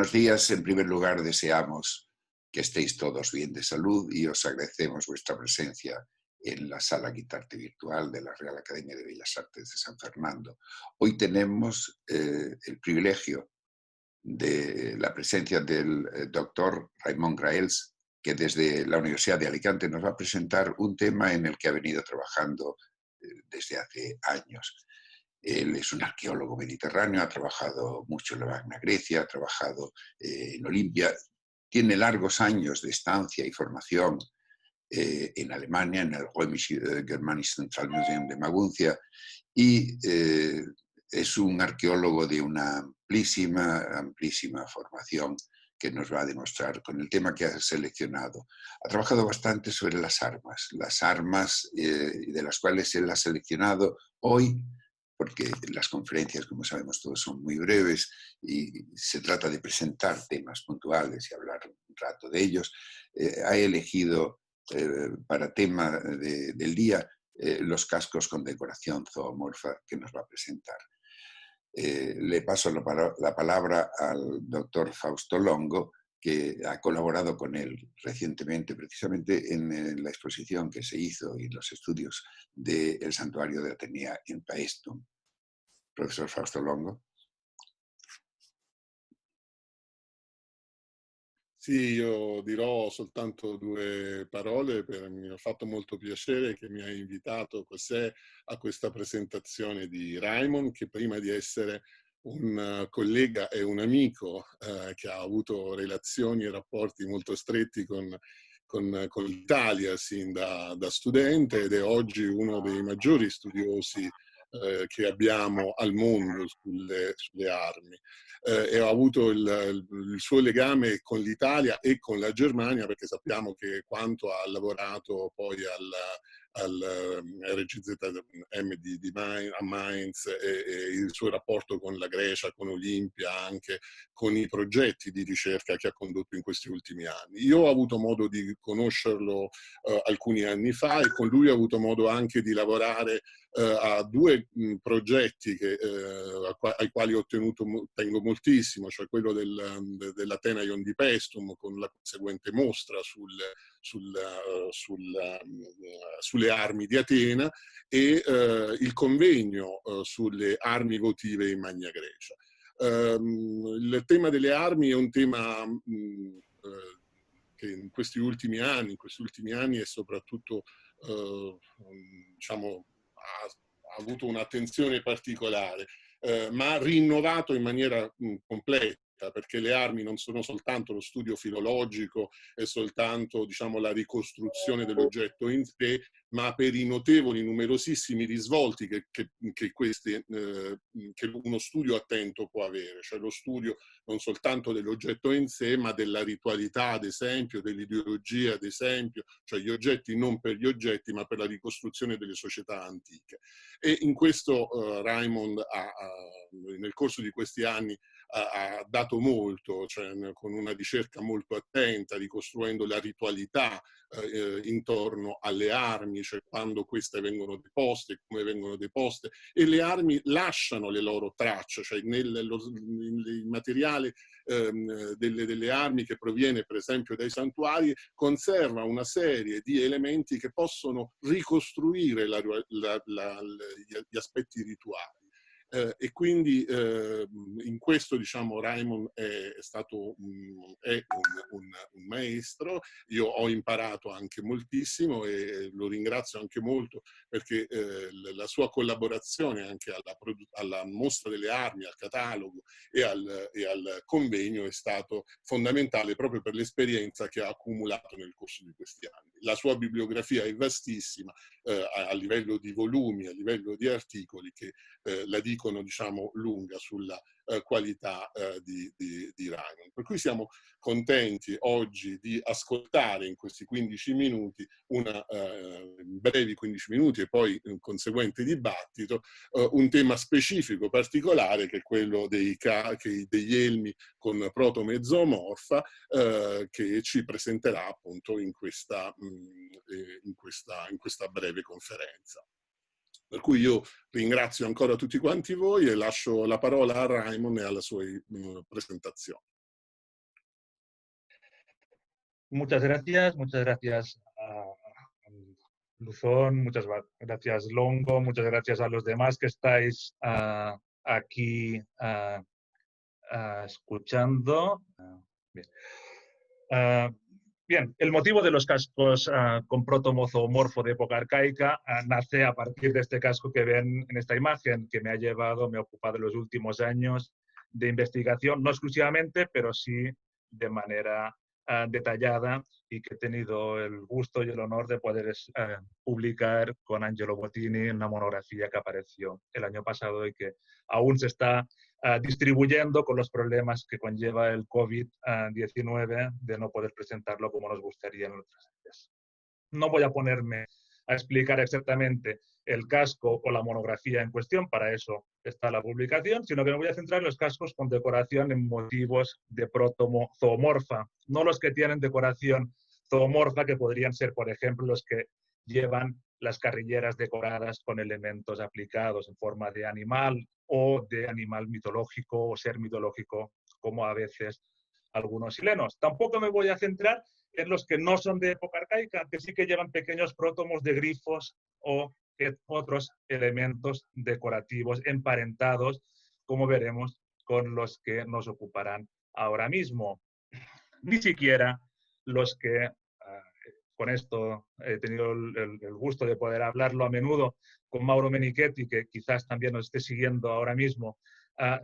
buenos días. En primer lugar, deseamos que estéis todos bien de salud y os agradecemos vuestra presencia en la sala Guitarte Virtual de la Real Academia de Bellas Artes de San Fernando. Hoy tenemos el privilegio de la presencia del doctor Raimon Graells, que desde la Universidad de Alicante nos va a presentar un tema en el que ha venido trabajando desde hace años. Él es un arqueólogo mediterráneo, ha trabajado mucho en la Magna Grecia, ha trabajado en Olimpia, tiene largos años de estancia y formación en Alemania, en el Römische Germanische Zentralmuseum de Maguncia, y es un arqueólogo de una amplísima formación que nos va a demostrar con el tema que ha seleccionado. Ha trabajado bastante sobre las armas de las cuales él ha seleccionado hoy, porque las conferencias, como sabemos todos, son muy breves y se trata de presentar temas puntuales y hablar un rato de ellos. Ha elegido para tema del día los cascos con decoración zoomorfa que nos va a presentar. Le paso la palabra al doctor Fausto Longo, que ha colaborado con él recientemente, precisamente en la exposición que se hizo y los estudios del santuario de Atenea en Paestum. Professor Fausto Longo. Sì, io dirò soltanto due parole, mi ha fatto molto piacere che mi hai invitato José a questa presentazione di Raimon, che prima di essere un collega e un amico che ha avuto relazioni e rapporti molto stretti con l'Italia sin da studente, ed è oggi uno dei maggiori studiosi che abbiamo al mondo sulle armi. E ha avuto il suo legame con l'Italia e con la Germania, perché sappiamo che quanto ha lavorato poi al RGZM a Mainz e il suo rapporto con la Grecia, con Olimpia, anche con i progetti di ricerca che ha condotto in questi ultimi anni. Io ho avuto modo di conoscerlo alcuni anni fa, e con lui ho avuto modo anche di lavorare a due progetti ai quali tengo moltissimo, cioè quello dell'Atenaion di Paestum, con la conseguente mostra sulle armi di Atena, e il convegno sulle armi votive in Magna Grecia. Il tema delle armi è un tema che in questi ultimi anni è soprattutto diciamo, ha avuto un'attenzione particolare, ma ha rinnovato in maniera completa, perché le armi non sono soltanto lo studio filologico e soltanto, diciamo, la ricostruzione dell'oggetto in sé, ma per i notevoli, numerosissimi risvolti che uno studio attento può avere, cioè lo studio non soltanto dell'oggetto in sé, ma della ritualità, ad esempio, dell'ideologia, ad esempio, cioè gli oggetti non per gli oggetti, ma per la ricostruzione delle società antiche. E in questo Raimon nel corso di questi anni ha dato molto, cioè con una ricerca molto attenta, ricostruendo la ritualità intorno alle armi, cioè quando queste vengono deposte, come vengono deposte, e le armi lasciano le loro tracce, cioè il materiale delle armi che proviene per esempio dai santuari conserva una serie di elementi che possono ricostruire gli aspetti rituali. E quindi in questo, diciamo, Raimon è stato un maestro. Io ho imparato anche moltissimo e lo ringrazio anche molto, perché la sua collaborazione anche alla mostra delle armi, al catalogo e al convegno è stato fondamentale, proprio per l'esperienza che ha accumulato nel corso di questi anni. La sua bibliografia è vastissima a livello di volumi, a livello di articoli, che la dicono, diciamo, lunga sulla qualità di Raimon. Per cui siamo contenti oggi di ascoltare in questi 15 minuti, brevi 15 minuti e poi un conseguente dibattito, un tema specifico particolare, che è quello degli elmi con protomezoomorfa, che ci presenterà appunto in questa breve conferenza. Per cui io ringrazio ancora tutti quanti voi e lascio la parola a Raimon e alla sua presentazione. Muchas gracias a Luzón, muchas gracias Longo, muchas gracias a los demás que estáis aquí escuchando. Bien. Bien, el motivo de los cascos con protomozoomorfo de época arcaica nace a partir de este casco que ven en esta imagen, que me ha ocupado en los últimos años de investigación, no exclusivamente, pero sí de manera detallada, y que he tenido el gusto y el honor de poder publicar con Angelo Bottini en una monografía que apareció el año pasado y que aún se está distribuyendo con los problemas que conlleva el COVID-19 de no poder presentarlo como nos gustaría en otras áreas. No voy a ponerme a explicar exactamente el casco o la monografía en cuestión, para eso está la publicación, sino que me voy a centrar en los cascos con decoración en motivos de protozoomorfa, no los que tienen decoración zoomorfa, que podrían ser, por ejemplo, los que llevan las carrilleras decoradas con elementos aplicados en forma de animal o de animal mitológico o ser mitológico, como a veces algunos chilenos. Tampoco me voy a centrar en los que no son de época arcaica, que sí que llevan pequeños prótomos de grifos o otros elementos decorativos emparentados, como veremos, con los que nos ocuparán ahora mismo. Ni siquiera los que, con esto he tenido el gusto de poder hablarlo a menudo con Mauro Menichetti, que quizás también nos esté siguiendo ahora mismo,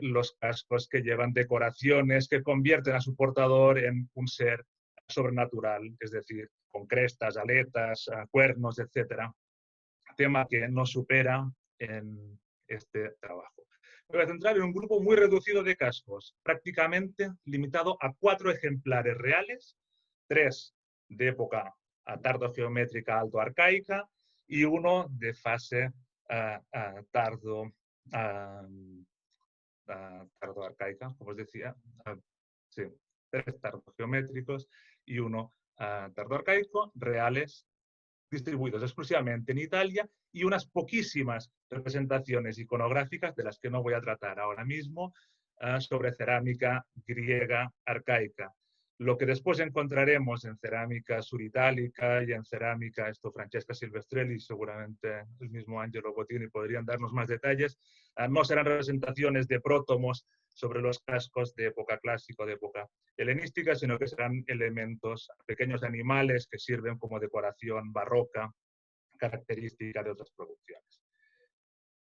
los cascos que llevan decoraciones que convierten a su portador en un ser sobrenatural, es decir, con crestas, aletas, cuernos, etcétera, tema que nos supera en este trabajo. Me voy a centrar en un grupo muy reducido de cascos, prácticamente limitado a 4 ejemplares reales, 3 de época tardogeométrica alto-arcaica y uno de fase tardo-arcaica, como os decía, sí, 3 tardogeométricos y uno tardo-arcaico, reales, distribuidos exclusivamente en Italia, y unas poquísimas representaciones iconográficas, de las que no voy a tratar ahora mismo, sobre cerámica griega arcaica. Lo que después encontraremos en cerámica suritálica y en cerámica Francesca Silvestrelli, seguramente el mismo Angelo Bottini podrían darnos más detalles, no serán representaciones de prótomos sobre los cascos de época clásica o de época helenística, sino que serán elementos, pequeños animales que sirven como decoración barroca, característica de otras producciones.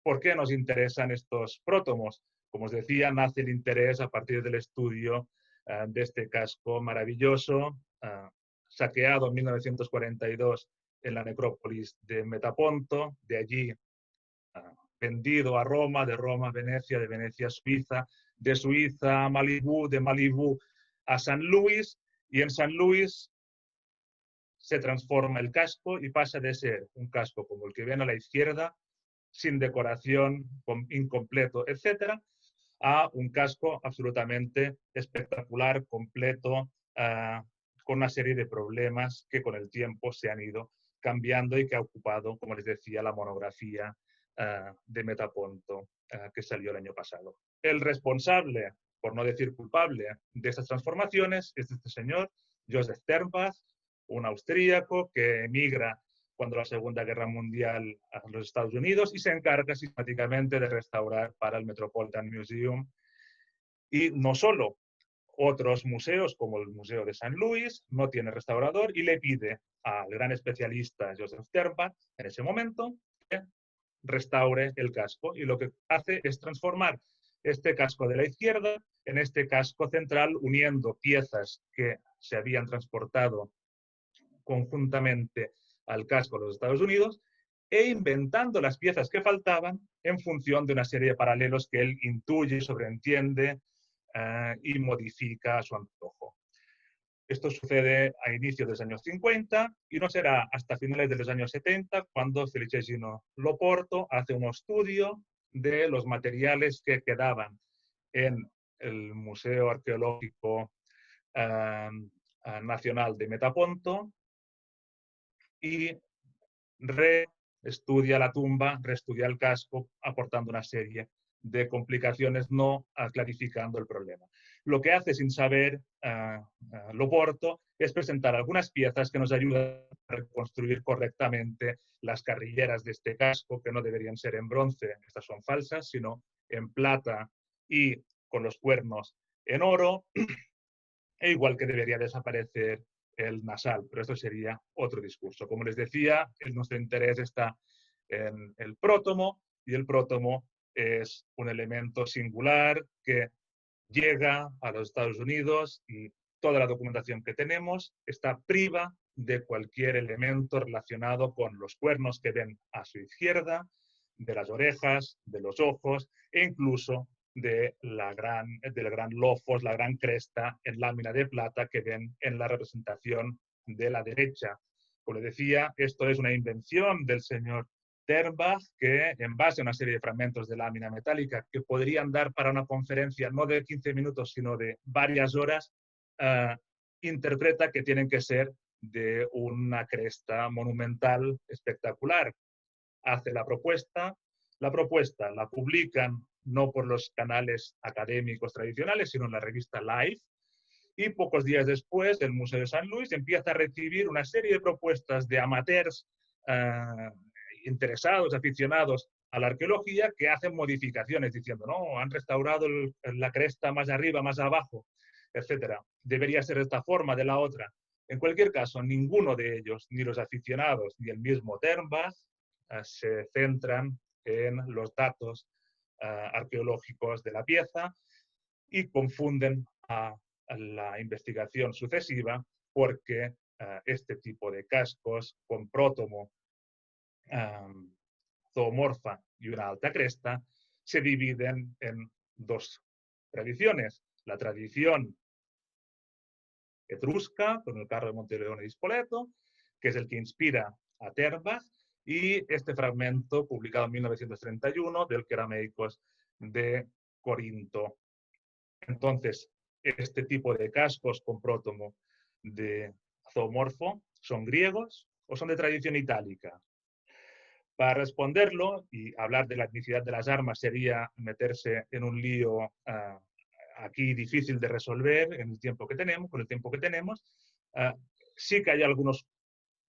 ¿Por qué nos interesan estos prótomos? Como os decía, nace el interés a partir del estudio de este casco maravilloso, saqueado en 1942 en la necrópolis de Metaponto, de allí vendido a Roma, de Roma a Venecia, de Venecia a Suiza, de Suiza a Malibú, de Malibú a San Luis, y en San Luis se transforma el casco y pasa de ser un casco como el que ven a la izquierda, sin decoración, incompleto, etcétera, a un casco absolutamente espectacular, completo, con una serie de problemas que con el tiempo se han ido cambiando y que ha ocupado, como les decía, la monografía de Metaponto que salió el año pasado. El responsable, por no decir culpable, de estas transformaciones es este señor, Josef Sternbach, un austríaco que emigra cuando la Segunda Guerra Mundial a los Estados Unidos y se encarga sistemáticamente de restaurar para el Metropolitan Museum y no solo otros museos como el Museo de San Luis, no tiene restaurador y le pide al gran especialista Josef Sternbach en ese momento que restaure el casco, y lo que hace es transformar este casco de la izquierda en este casco central, uniendo piezas que se habían transportado conjuntamente al casco de los Estados Unidos e inventando las piezas que faltaban en función de una serie de paralelos que él intuye, sobreentiende y modifica a su antojo. Esto sucede a inicios de los años 50 y no será hasta finales de los años 70 cuando Felicesino Loporto hace un estudio de los materiales que quedaban en el Museo Arqueológico Nacional de Metaponto y reestudia la tumba, reestudia el casco, aportando una serie de complicaciones, no clarificando el problema. lo que hace sin saber Loporto es presentar algunas piezas que nos ayudan a reconstruir correctamente las carrilleras de este casco, que no deberían ser en bronce, estas son falsas, sino en plata y con los cuernos en oro, e igual que debería desaparecer el nasal, pero esto sería otro discurso. Como les decía, nuestro interés está en el prótomo, y el prótomo es un elemento singular que llega a los Estados Unidos y toda la documentación que tenemos está priva de cualquier elemento relacionado con los cuernos que ven a su izquierda, de las orejas, de los ojos e incluso del gran lofos, la gran cresta en lámina de plata que ven en la representación de la derecha. Como les decía, esto es una invención del señor Ternbach, que en base a una serie de fragmentos de lámina metálica que podrían dar para una conferencia no de 15 minutos, sino de varias horas, interpreta que tienen que ser de una cresta monumental espectacular. Hace la propuesta la publican no por los canales académicos tradicionales, sino en la revista Life, y pocos días después el Museo de San Luis empieza a recibir una serie de propuestas de amateurs interesados, aficionados a la arqueología, que hacen modificaciones diciendo, no, han restaurado la cresta más arriba, más abajo, etcétera. Debería ser de esta forma, de la otra. En cualquier caso, ninguno de ellos, ni los aficionados, ni el mismo Ternbach, se centran en los datos arqueológicos de la pieza y confunden a la investigación sucesiva, porque este tipo de cascos con prótomo, zoomorfa y una alta cresta se dividen en dos tradiciones. La tradición etrusca, con el carro de Monteleone y Spoleto, que es el que inspira a Ternbach, y este fragmento publicado en 1931 del Kerameikos de Corinto. Entonces, este tipo de cascos con prótomo de zoomorfo son griegos o son de tradición itálica. Para responderlo y hablar de la etnicidad de las armas sería meterse en un lío aquí difícil de resolver en el tiempo que tenemos, con el tiempo que tenemos. Sí que hay algunos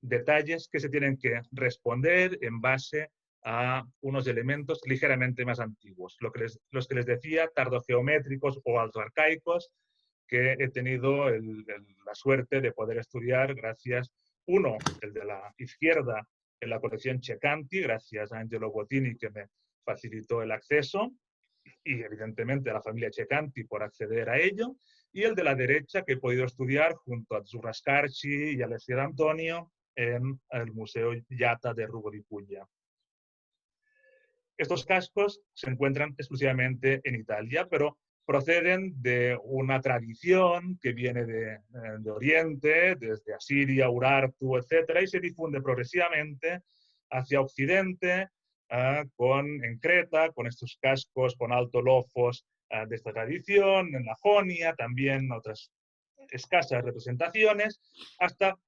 detalles que se tienen que responder en base a unos elementos ligeramente más antiguos, los que les decía, tardogeométricos o altoarcaicos, que he tenido la suerte de poder estudiar gracias, uno, el de la izquierda, en la colección Cecanti, gracias a Angelo Bottini, que me facilitó el acceso, y evidentemente a la familia Cecanti por acceder a ello, y el de la derecha, que he podido estudiar junto a Azzurra Scarci y Alessia D'Antonio en el Museo Iata de Ruvo di Puglia. Estos cascos se encuentran exclusivamente en Italia, pero proceden de una tradición que viene de Oriente, desde Asiria, Urartu, etc., y se difunde progresivamente hacia Occidente, en Creta, con estos cascos con alto lofos de esta tradición, en la Jonia, también otras escasas representaciones, hasta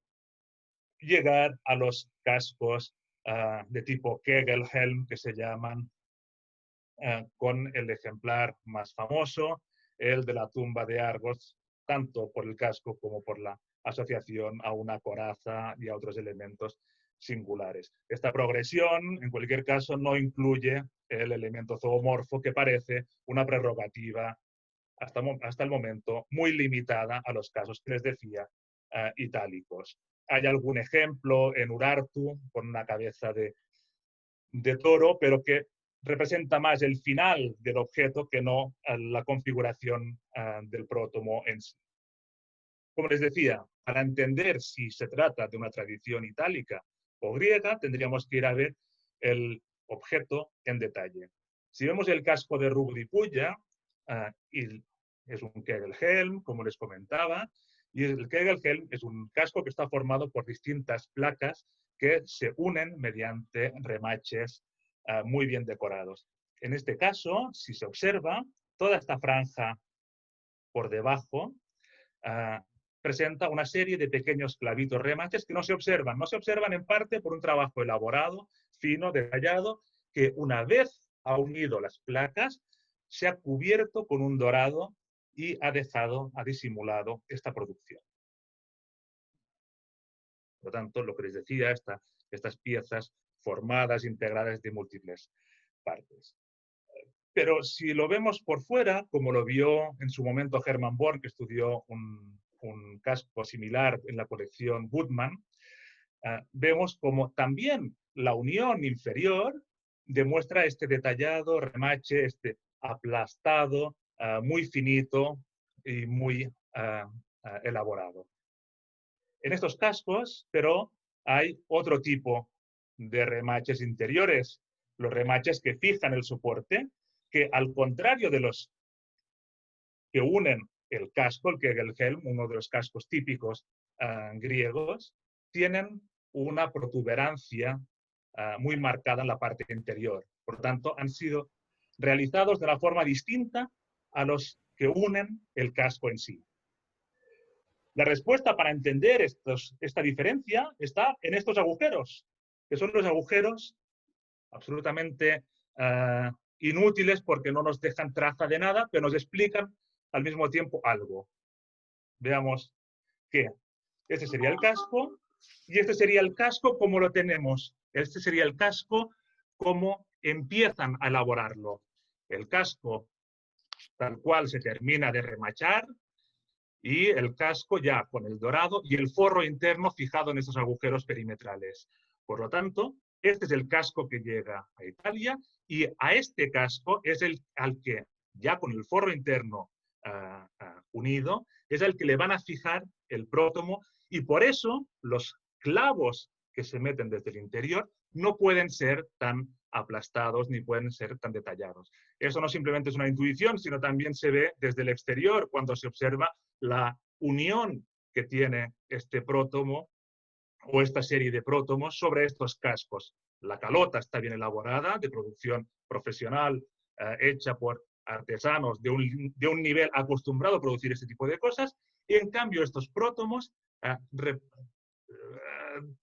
llegar a los cascos de tipo Kegelhelm, que se llaman, con el ejemplar más famoso, el de la tumba de Argos, tanto por el casco como por la asociación a una coraza y a otros elementos singulares. Esta progresión, en cualquier caso, no incluye el elemento zoomorfo, que parece una prerrogativa hasta el momento muy limitada a los casos que les decía itálicos. Hay algún ejemplo en Urartu con una cabeza de toro, pero que representa más el final del objeto que no la configuración del prótomo en sí. Como les decía, para entender si se trata de una tradición itálica o griega, tendríamos que ir a ver el objeto en detalle. Si vemos el casco de Ruvo di Puglia, es un Kegelhelm, como les comentaba, y el Kegelhelm es un casco que está formado por distintas placas que se unen mediante remaches muy bien decorados. En este caso, si se observa, toda esta franja por debajo presenta una serie de pequeños clavitos remaches que no se observan. No se observan en parte por un trabajo elaborado, fino, detallado, que una vez ha unido las placas, se ha cubierto con un dorado y ha disimulado esta producción. Por lo tanto, lo que les decía, estas piezas formadas, integradas de múltiples partes. Pero si lo vemos por fuera, como lo vio en su momento Hermann Born, que estudió un casco similar en la colección Woodman, vemos como también la unión inferior demuestra este detallado remache, este aplastado, muy finito y muy elaborado. En estos cascos, pero hay otro tipo de remaches interiores, los remaches que fijan el soporte, que al contrario de los que unen el casco, el helm, uno de los cascos típicos griegos, tienen una protuberancia muy marcada en la parte interior. Por lo tanto, han sido realizados de una forma distinta a los que unen el casco en sí. La respuesta para entender esta diferencia está en estos agujeros, que son los agujeros absolutamente inútiles porque no nos dejan traza de nada, pero nos explican al mismo tiempo algo. Veamos que este sería el casco y este sería el casco como lo tenemos. Este sería el casco como empiezan a elaborarlo. El casco tal cual se termina de remachar y el casco ya con el dorado y el forro interno fijado en estos agujeros perimetrales. Por lo tanto, este es el casco que llega a Italia y a este casco es al que ya con el forro interno unido, es el que le van a fijar el prótomo y por eso los clavos que se meten desde el interior no pueden ser tan aplastados ni pueden ser tan detallados. Eso no simplemente es una intuición, sino también se ve desde el exterior cuando se observa la unión que tiene este prótomo o esta serie de prótomos sobre estos cascos. La calota está bien elaborada, de producción profesional, hecha por artesanos de un nivel acostumbrado a producir este tipo de cosas, y en cambio estos prótomos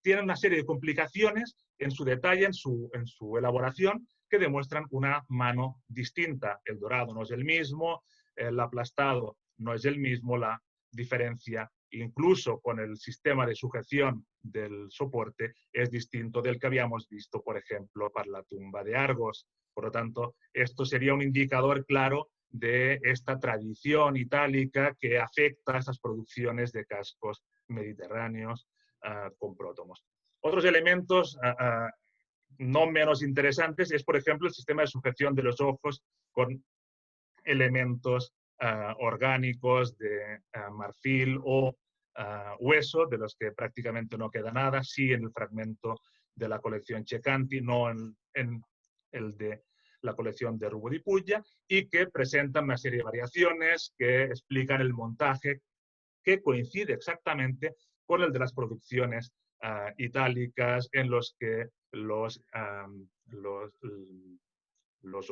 tienen una serie de complicaciones en su detalle, en su elaboración, que demuestran una mano distinta. El dorado no es el mismo, el aplastado no es el mismo, la diferencia incluso con el sistema de sujeción del soporte es distinto del que habíamos visto, por ejemplo, para la tumba de Argos. Por lo tanto, esto sería un indicador claro de esta tradición itálica que afecta a esas producciones de cascos mediterráneos con prótomos. Otros elementos no menos interesantes es, por ejemplo, el sistema de sujeción de los ojos con elementos orgánicos de marfil o hueso, de los que prácticamente no queda nada, sí en el fragmento de la colección Cecanti, no en el de la colección de Rubo di Puglia, y que presentan una serie de variaciones que explican el montaje que coincide exactamente con el de las producciones itálicas en los que los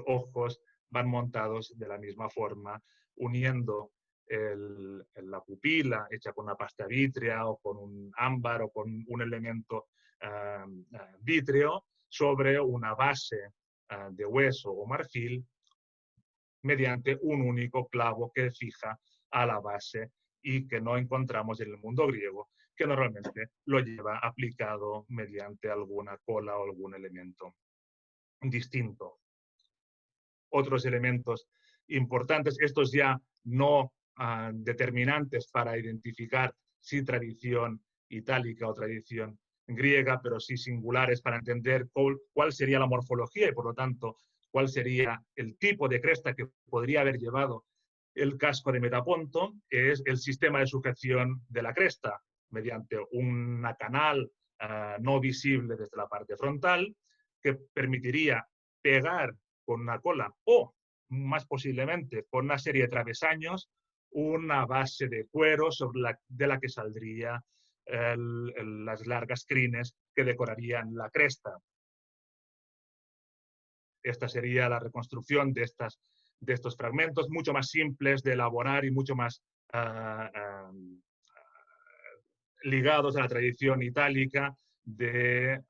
ojos van montados de la misma forma, uniendo la pupila hecha con una pasta vítrea o con un ámbar o con un elemento vítreo sobre una base de hueso o marfil mediante un único clavo que fija a la base y que no encontramos en el mundo griego, que normalmente lo lleva aplicado mediante alguna cola o algún elemento distinto. Otros elementos importantes, estos ya no determinantes para identificar si tradición itálica o tradición griega, pero sí singulares para entender cuál sería la morfología y por lo tanto cuál sería el tipo de cresta que podría haber llevado el casco de Metaponto, es el sistema de sujeción de la cresta mediante una canal no visible desde la parte frontal que permitiría pegar con una cola o, más posiblemente, con una serie de travesaños, una base de cuero de la que saldría las largas crines que decorarían la cresta. Esta sería la reconstrucción de estos fragmentos, mucho más simples de elaborar y mucho más ligados a la tradición itálica de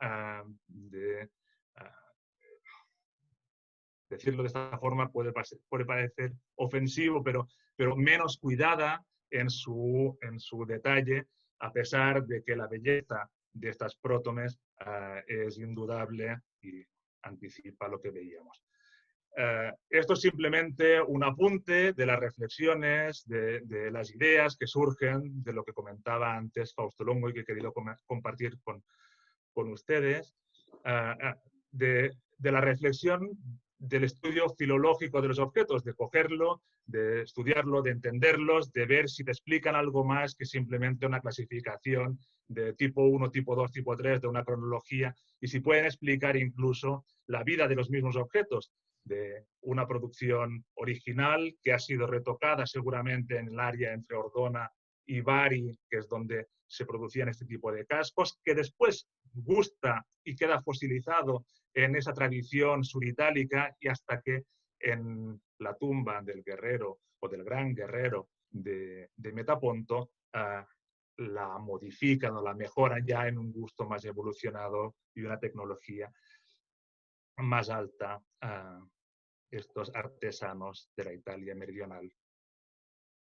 decirlo de esta forma puede parecer ofensivo, pero menos cuidada en su detalle, a pesar de que la belleza de estas prótones es indudable y anticipa lo que veíamos. Esto es simplemente un apunte de las reflexiones, de las ideas que surgen de lo que comentaba antes Fausto Longo y que he querido compartir con ustedes, de la reflexión del estudio filológico de los objetos, de cogerlo, de estudiarlo, de entenderlos, de ver si te explican algo más que simplemente una clasificación de tipo 1, tipo 2, tipo 3, de una cronología, y si pueden explicar incluso la vida de los mismos objetos, de una producción original que ha sido retocada seguramente en el área entre Ordona y Bari, que es donde se producían este tipo de cascos, que después gusta y queda fosilizado en esa tradición suritálica y hasta que en la tumba del guerrero o del gran guerrero de Metaponto la modifican o la mejoran ya en un gusto más evolucionado y una tecnología más alta estos artesanos de la Italia meridional,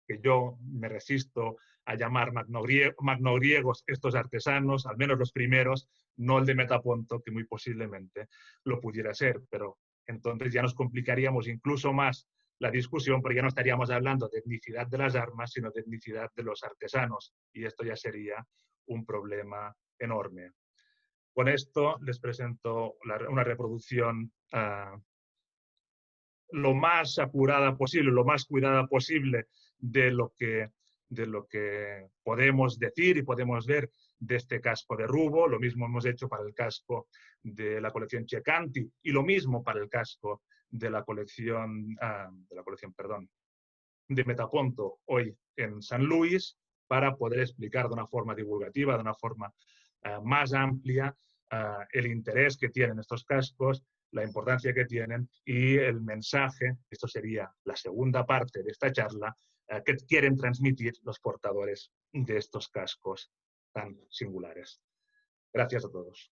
que yo me resisto a llamar magnogriegos estos artesanos, al menos los primeros, no el de Metaponto, que muy posiblemente lo pudiera ser, pero entonces ya nos complicaríamos incluso más la discusión, porque ya no estaríamos hablando de etnicidad de las armas, sino de etnicidad de los artesanos, y esto ya sería un problema enorme. Con esto les presento una reproducción lo más apurada posible, lo más cuidada posible de lo que podemos decir y podemos ver de este casco de Rubo. Lo mismo hemos hecho para el casco de la colección Cecanti y lo mismo para el casco de la colección, de Metaponto hoy en San Luis, para poder explicar de una forma divulgativa, de una forma más amplia, el interés que tienen estos cascos, la importancia que tienen y el mensaje, esto sería la segunda parte de esta charla, que quieren transmitir los portadores de estos cascos tan singulares. Gracias a todos.